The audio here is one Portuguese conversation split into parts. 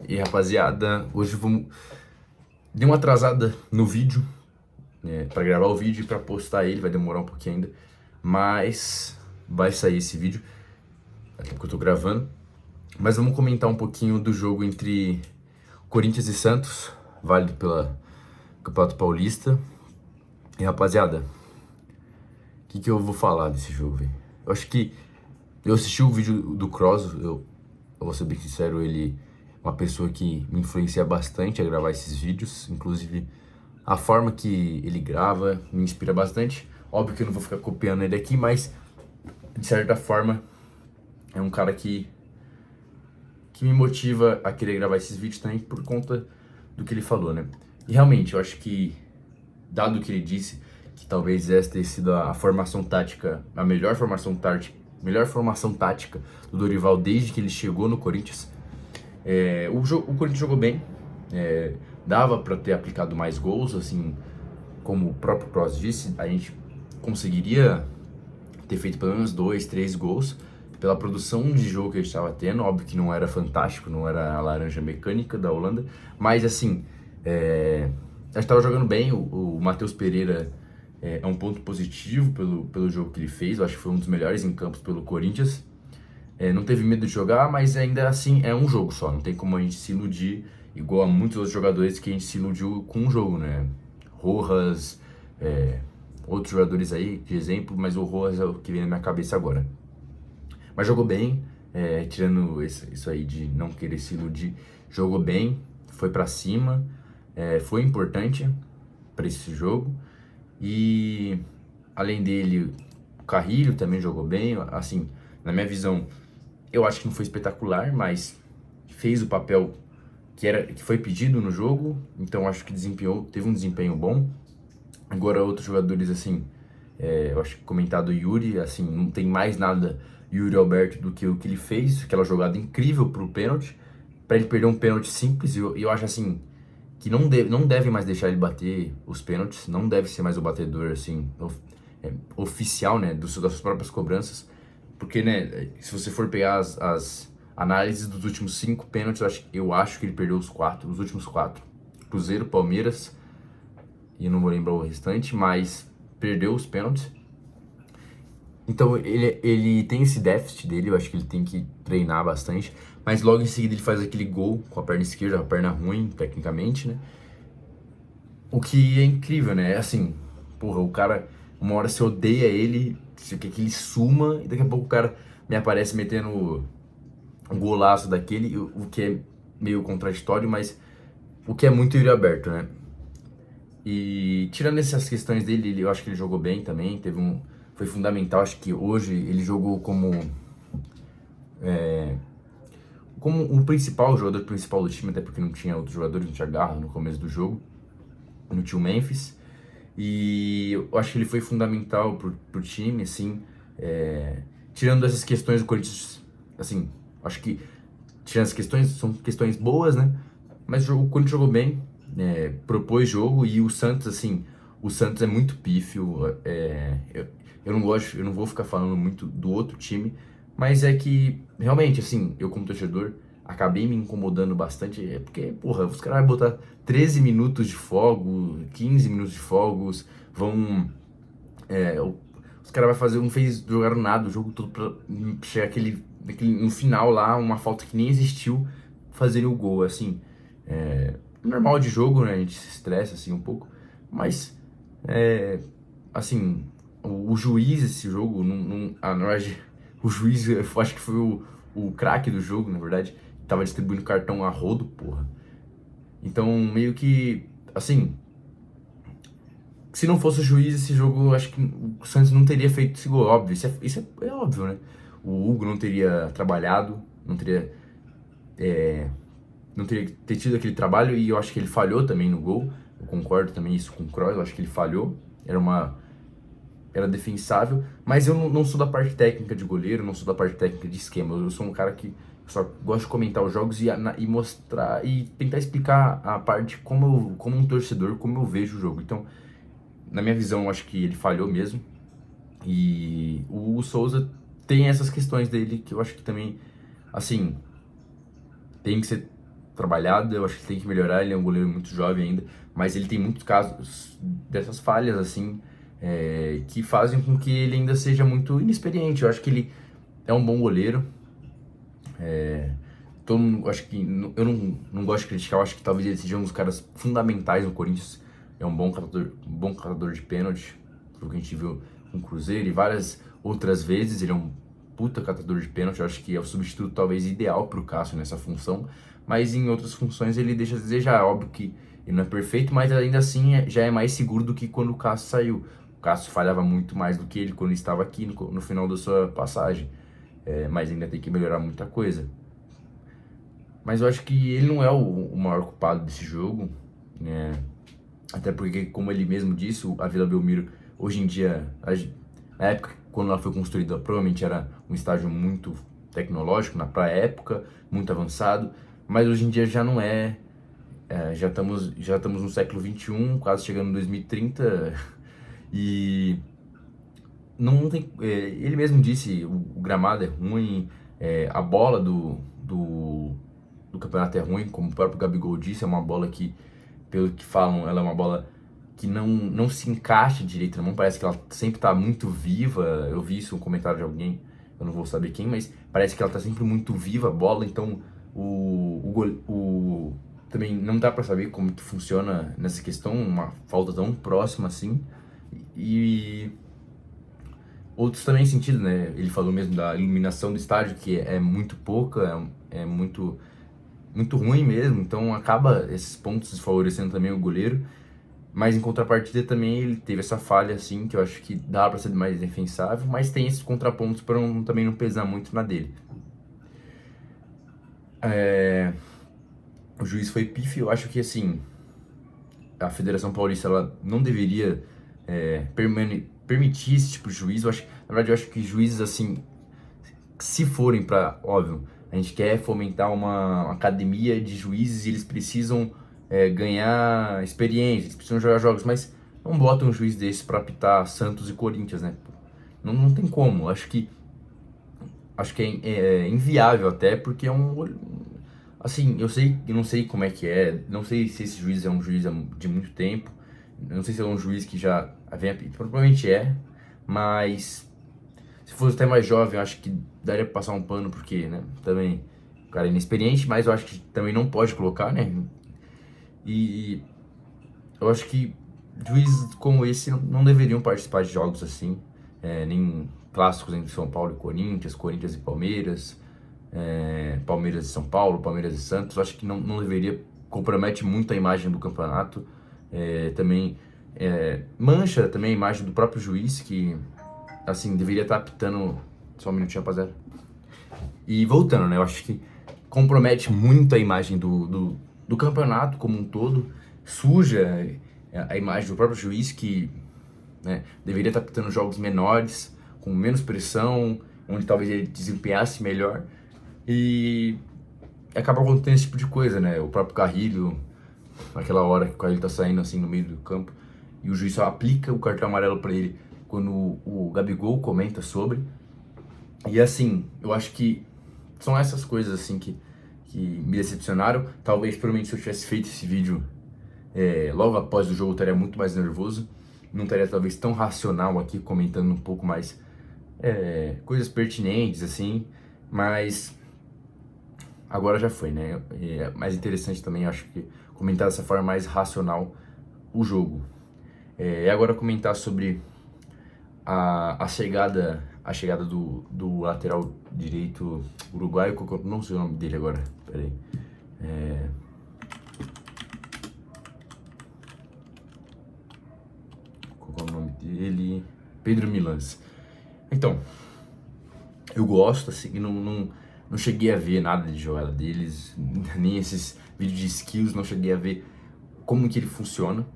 E rapaziada, hoje vamos. Dei uma atrasada no vídeo, né, para gravar o vídeo e para postar ele, vai demorar um pouquinho ainda, mas vai sair esse vídeo, até porque eu tô gravando. Mas vamos comentar um pouquinho do jogo entre Corinthians e Santos, válido pela Campeonato Paulista. E rapaziada, o que eu vou falar desse jogo, velho? Eu acho que eu assisti o vídeo do Kroos, eu vou ser bem sincero, ele é uma pessoa que me influencia bastante a gravar esses vídeos, inclusive a forma que ele grava me inspira bastante. Óbvio que eu não vou ficar copiando ele aqui, mas de certa forma é um cara que me motiva a querer gravar esses vídeos também por conta do que ele falou, né? E realmente, eu acho que, dado o que ele disse, que talvez essa tenha sido a formação tática, a melhor formação tática do Dorival desde que ele chegou no Corinthians. O Corinthians jogou bem, dava para ter aplicado mais gols, assim, como o próprio Kroos disse, a gente conseguiria ter feito pelo menos 2, 3 gols pela produção de jogo que a gente estava tendo. Óbvio que não era fantástico, não era a laranja mecânica da Holanda, mas assim, a gente estava jogando bem. O Matheus Pereira é um ponto positivo pelo jogo que ele fez. Eu acho que foi um dos melhores em campos pelo Corinthians. Não teve medo de jogar, mas ainda assim é um jogo só. Não tem como a gente se iludir igual a muitos outros jogadores que a gente se iludiu com um jogo, né? Rojas, outros jogadores aí de exemplo, mas o Rojas é o que vem na minha cabeça agora. Mas jogou bem, tirando isso aí de não querer se iludir, jogou bem, foi pra cima, foi importante para esse jogo. E além dele, o Carrilho também jogou bem. Assim, na minha visão, eu acho que não foi espetacular, mas fez o papel que foi pedido no jogo, então acho que teve um desempenho bom. Agora outros jogadores, assim, eu acho que comentado o Yuri, assim, não tem mais nada Yuri Alberto do que o que ele fez, aquela jogada incrível pro pênalti, para ele perder um pênalti simples. E eu acho assim que não deve mais deixar ele bater os pênaltis, não deve ser mais o batedor assim oficial, né, das suas próprias cobranças, porque, né, se você for pegar as análises dos últimos 5 pênaltis, eu acho que ele perdeu os últimos 4. Cruzeiro, Palmeiras, e eu não vou lembrar o restante, mas perdeu os pênaltis. Então ele tem esse déficit dele, eu acho que ele tem que treinar bastante. Mas logo em seguida ele faz aquele gol com a perna esquerda, a perna ruim, tecnicamente, né? O que é incrível, né? É assim, porra, o cara, uma hora você odeia ele, você quer que ele suma, e daqui a pouco o cara me aparece metendo um golaço daquele, o que é meio contraditório, mas o que é muito Yuri aberto, né? E tirando essas questões dele, eu acho que ele jogou bem também, foi fundamental. Acho que hoje ele jogou como o principal, o jogador principal do time, até porque não tinha outros jogadores, não tinha Garra no começo do jogo, não tinha o Memphis. E eu acho que ele foi fundamental pro time, assim, tirando essas questões do Corinthians, assim, acho que tirando as questões, são questões boas, né? Mas o Corinthians jogou bem, propôs jogo. E o Santos, assim, o Santos é muito pífio. Eu não vou ficar falando muito do outro time, mas é que, realmente, assim, eu como torcedor, acabei me incomodando bastante, porque, porra, os caras vão botar 13 minutos de fogo, 15 minutos de fogos, vão, é, o- os caras vão fazer, não fez jogar nada, o jogo todo pra chegar no final lá, uma falta que nem existiu, fazerem o gol, assim, normal de jogo, né, a gente se estressa, assim, um pouco, mas, assim, o juiz esse jogo, na verdade, o juiz, eu acho que foi o craque do jogo, na verdade, tava distribuindo cartão a rodo, porra. Então, meio que, assim, se não fosse o juiz, esse jogo, eu acho que o Santos não teria feito esse gol, óbvio, isso é óbvio, né? O Hugo não teria trabalhado, não teria ter tido aquele trabalho, e eu acho que ele falhou também no gol. Eu concordo também isso com o Kroos, eu acho que ele falhou. Era defensável, mas eu não sou da parte técnica de goleiro, não sou da parte técnica de esquema. Eu sou um cara que só gosta de comentar os jogos e mostrar e tentar explicar a parte como um torcedor, como eu vejo o jogo. Então, na minha visão, eu acho que ele falhou mesmo. E o Souza tem essas questões dele que eu acho que também, assim, tem que ser. trabalhada, eu acho que ele tem que melhorar, ele é um goleiro muito jovem ainda, mas ele tem muitos casos dessas falhas, assim, que fazem com que ele ainda seja muito inexperiente. Eu acho que ele é um bom goleiro, todo mundo, acho que, eu não gosto de criticar, eu acho que talvez ele seja um dos caras fundamentais no Corinthians, é um bom catador de pênalti, foi o que a gente viu com o Cruzeiro e várias outras vezes, ele é um puta catador de pênalti, eu acho que é o substituto talvez ideal pro Cássio nessa função, mas em outras funções ele deixa a desejar. É óbvio que ele não é perfeito, mas ainda assim já é mais seguro do que quando o Cássio saiu. O Cássio falhava muito mais do que ele quando ele estava aqui no final da sua passagem, mas ainda tem que melhorar muita coisa. Mas eu acho que ele não é o maior culpado desse jogo, né? Até porque, como ele mesmo disse, a Vila Belmiro, hoje em dia, na época quando ela foi construída, provavelmente era um estádio muito tecnológico, pra época, muito avançado, mas hoje em dia já não é. Já estamos no século XXI, quase chegando em 2030, e não tem. Ele mesmo disse, o gramado é ruim, a bola do campeonato é ruim, como o próprio Gabigol disse, é uma bola que, pelo que falam, ela é uma bola que não se encaixa direito na mão, parece que ela sempre está muito viva. Eu vi isso no comentário de alguém, eu não vou saber quem, mas parece que ela está sempre muito viva a bola, então também não dá para saber como que funciona nessa questão, uma falta tão próxima assim. E outros também sentido, né? Ele falou mesmo da iluminação do estádio, que é muito pouca, é muito ruim mesmo, então acaba esses pontos desfavorecendo também o goleiro. Mas em contrapartida também ele teve essa falha assim, que eu acho que dá para ser mais defensável, mas tem esses contrapontos para também não pesar muito na dele. O juiz foi pífio, eu acho que assim, a Federação Paulista ela não deveria permitir esse tipo de juiz. Na verdade, eu acho que juízes assim, se forem para, óbvio, a gente quer fomentar uma academia de juízes e eles precisam ganhar experiência, eles precisam jogar jogos, mas não botam um juiz desse para apitar Santos e Corinthians, né? Não tem como. Acho que é inviável até, porque é um. Assim, eu não sei como é que é, não sei se esse juiz é um juiz de muito tempo, não sei se é um juiz que já vem apitando, provavelmente mas se fosse até mais jovem, eu acho que daria pra passar um pano, porque, né, também o cara é inexperiente, mas eu acho que também não pode colocar, né, e eu acho que juízes como esse não deveriam participar de jogos assim, nem clássicos entre São Paulo e Corinthians, Corinthians e Palmeiras, Palmeiras e São Paulo, Palmeiras e Santos. Eu acho que não deveria, compromete muito a imagem do campeonato, também mancha também a imagem do próprio juiz, que assim, deveria estar apitando. Só um minutinho, rapaziada. E voltando, né? Eu acho que compromete muito a imagem do campeonato como um todo, suja a imagem do próprio juiz, que, né, deveria estar apitando jogos menores, com menos pressão, onde talvez ele desempenhasse melhor. E acaba acontecendo esse tipo de coisa, né? O próprio Carrilho, naquela hora que o Carrilho tá saindo assim no meio do campo, e o juiz só aplica o cartão amarelo para ele quando o Gabigol comenta sobre. E assim, eu acho que são essas coisas assim que me decepcionaram. Talvez, provavelmente, se eu tivesse feito esse vídeo logo após o jogo, eu estaria muito mais nervoso. Não estaria talvez tão racional aqui, comentando um pouco mais coisas pertinentes, assim. Mas agora já foi, né? É mais interessante também, acho que, comentar dessa forma mais racional o jogo. E agora comentar sobre a chegada do lateral direito uruguaio, não sei o nome dele agora, peraí. Qual é o nome dele? Pedro Milans. Então, eu gosto, assim, não cheguei a ver nada de jogada deles, nem esses vídeos de skills, não cheguei a ver como que ele funciona,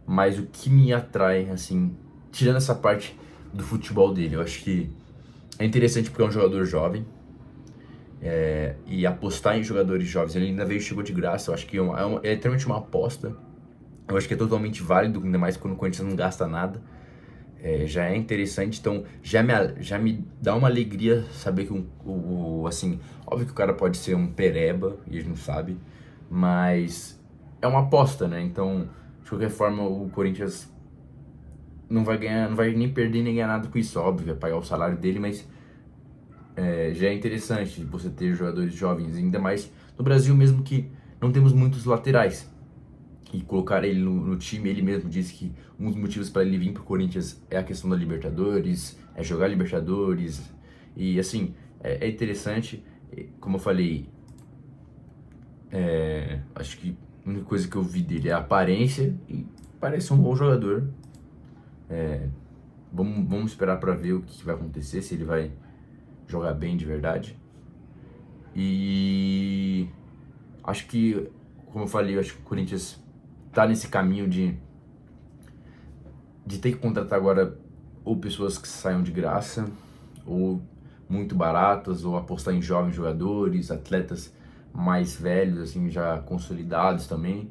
mas o que me atrai, assim, tirando essa parte do futebol dele, eu acho que é interessante porque é um jogador jovem, e apostar em jogadores jovens, ele ainda chegou de graça, eu acho que é literalmente uma aposta, eu acho que é totalmente válido, ainda mais quando o Corinthians não gasta nada. Já é interessante, então já me dá uma alegria saber que assim, óbvio que o cara pode ser um pereba, e a gente não sabe, mas é uma aposta, né? Então, de qualquer forma, o Corinthians não vai ganhar, não vai nem perder nem ganhar nada com isso, óbvio, vai pagar o salário dele, mas já é interessante você ter jogadores jovens, ainda mais no Brasil mesmo que não temos muitos laterais. E colocar ele no time, ele mesmo disse que um dos motivos para ele vir pro Corinthians é a questão da Libertadores, é jogar Libertadores, e assim, é interessante, como eu falei, acho que a única coisa que eu vi dele é a aparência, e parece um bom jogador. Vamos esperar para ver o que vai acontecer, se ele vai jogar bem de verdade. E acho que, como eu falei, eu acho que o Corinthians tá nesse caminho de ter que contratar agora ou pessoas que saiam de graça, ou muito baratas, ou apostar em jovens jogadores, atletas mais velhos, assim, já consolidados também,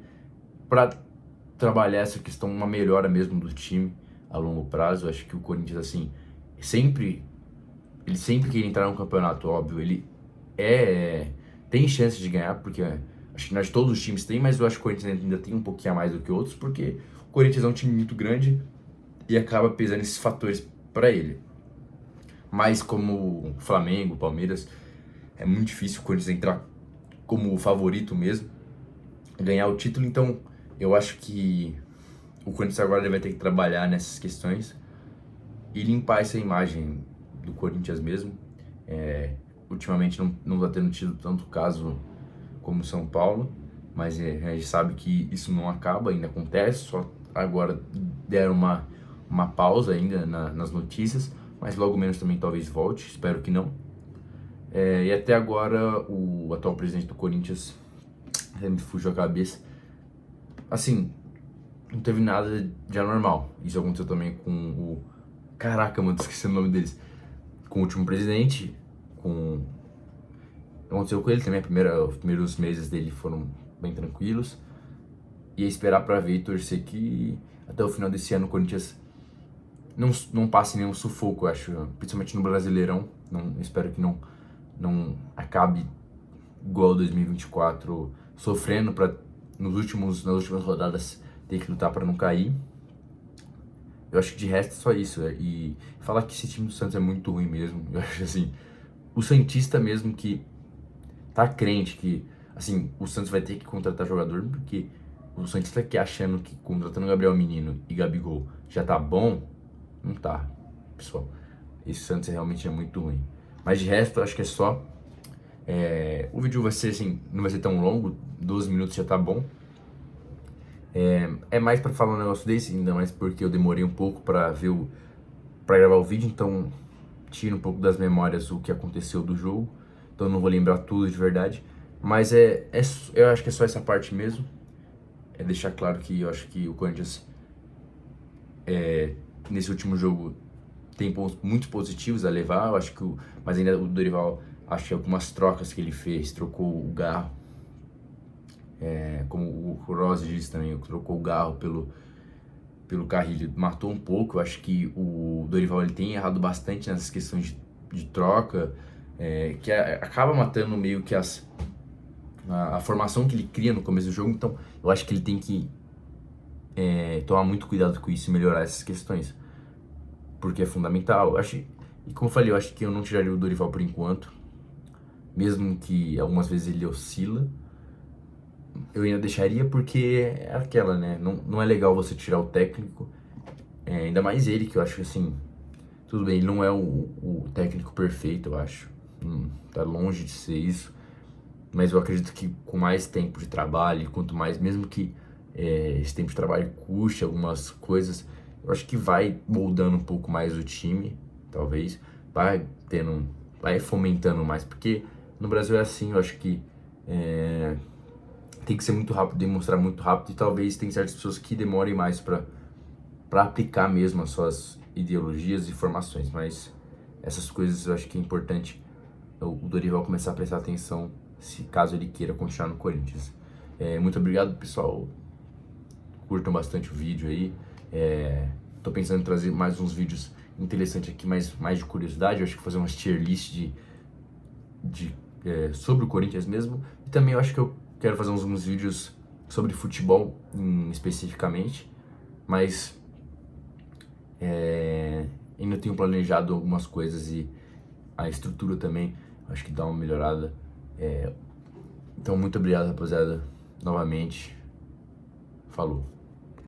para trabalhar essa questão, uma melhora mesmo do time a longo prazo. Eu acho que o Corinthians, assim, ele sempre quer entrar no campeonato, óbvio, ele tem chance de ganhar, porque acho que nós todos os times têm, mas eu acho que o Corinthians ainda tem um pouquinho a mais do que outros, porque o Corinthians é um time muito grande e acaba pesando esses fatores para ele. Mas como Flamengo, Palmeiras, é muito difícil o Corinthians entrar como favorito mesmo, ganhar o título, então eu acho que o Corinthians agora ele vai ter que trabalhar nessas questões e limpar essa imagem do Corinthians mesmo. Ultimamente não tá tendo tido tanto caso como São Paulo, mas a gente sabe que isso não acaba, ainda acontece, só agora deram uma pausa ainda nas notícias, mas logo menos também talvez volte, espero que não. E até agora o atual presidente do Corinthians, me fugiu a cabeça, assim, não teve nada de anormal. Isso aconteceu também com o... Caraca, mano, esqueci o nome deles. Com o último presidente, aconteceu com ele também, os primeiros meses dele foram bem tranquilos. E esperar pra ver e torcer que até o final desse ano o Corinthians não passe nenhum sufoco, eu acho, principalmente no Brasileirão. Espero que não acabe igual 2024, sofrendo nas últimas rodadas ter que lutar para não cair. Eu acho que de resto é só isso. E falar que esse time do Santos é muito ruim mesmo. Eu acho assim, o Santista mesmo que tá crente que, assim, o Santos vai ter que contratar jogador, porque o Santista que achando que contratando Gabriel Menino e Gabigol já tá bom, não tá, pessoal. Esse Santos realmente é muito ruim. Mas de resto, eu acho que é só. O vídeo vai ser assim, não vai ser tão longo, 12 minutos já tá bom. É mais pra falar um negócio desse, ainda mais porque eu demorei um pouco pra gravar o vídeo, então tira um pouco das memórias o que aconteceu do jogo, então eu não vou lembrar tudo de verdade, mas eu acho que é só essa parte mesmo, é deixar claro que eu acho que o Corinthians nesse último jogo tem pontos muito positivos a levar, eu acho que mas ainda o Dorival, acho que algumas trocas que ele fez, trocou o Garro, como o Rossi disse também, trocou o Garro pelo Carrilho, matou um pouco. Eu acho que o Dorival ele tem errado bastante nessas questões de troca, que acaba matando meio que a formação que ele cria no começo do jogo. Então eu acho que ele tem que tomar muito cuidado com isso e melhorar essas questões, porque é fundamental. E como eu falei, eu acho que eu não tiraria o Dorival por enquanto, mesmo que algumas vezes ele oscila. Eu ainda deixaria porque é aquela, né? Não é legal você tirar o técnico, ainda mais ele, que eu acho que assim, tudo bem, ele não é o técnico perfeito, eu acho. Tá longe de ser isso. Mas eu acredito que com mais tempo de trabalho, quanto mais, mesmo que esse tempo de trabalho custe algumas coisas, eu acho que vai moldando um pouco mais o time, talvez, vai fomentando mais, porque no Brasil é assim, eu acho que tem que ser muito rápido, demonstrar muito rápido, e talvez tem certas pessoas que demorem mais para aplicar mesmo as suas ideologias e formações, mas essas coisas eu acho que é importante o Dorival começar a prestar atenção, se caso ele queira continuar no Corinthians. Muito obrigado, pessoal, curtam bastante o vídeo aí, tô pensando em trazer mais uns vídeos interessantes aqui, mais de curiosidade. Eu acho que fazer umas tier list sobre o Corinthians mesmo, e também eu acho que eu quero fazer uns vídeos sobre futebol especificamente, mas ainda tenho planejado algumas coisas e a estrutura também, acho que dá uma melhorada. Então, muito obrigado, rapaziada, novamente. Falou.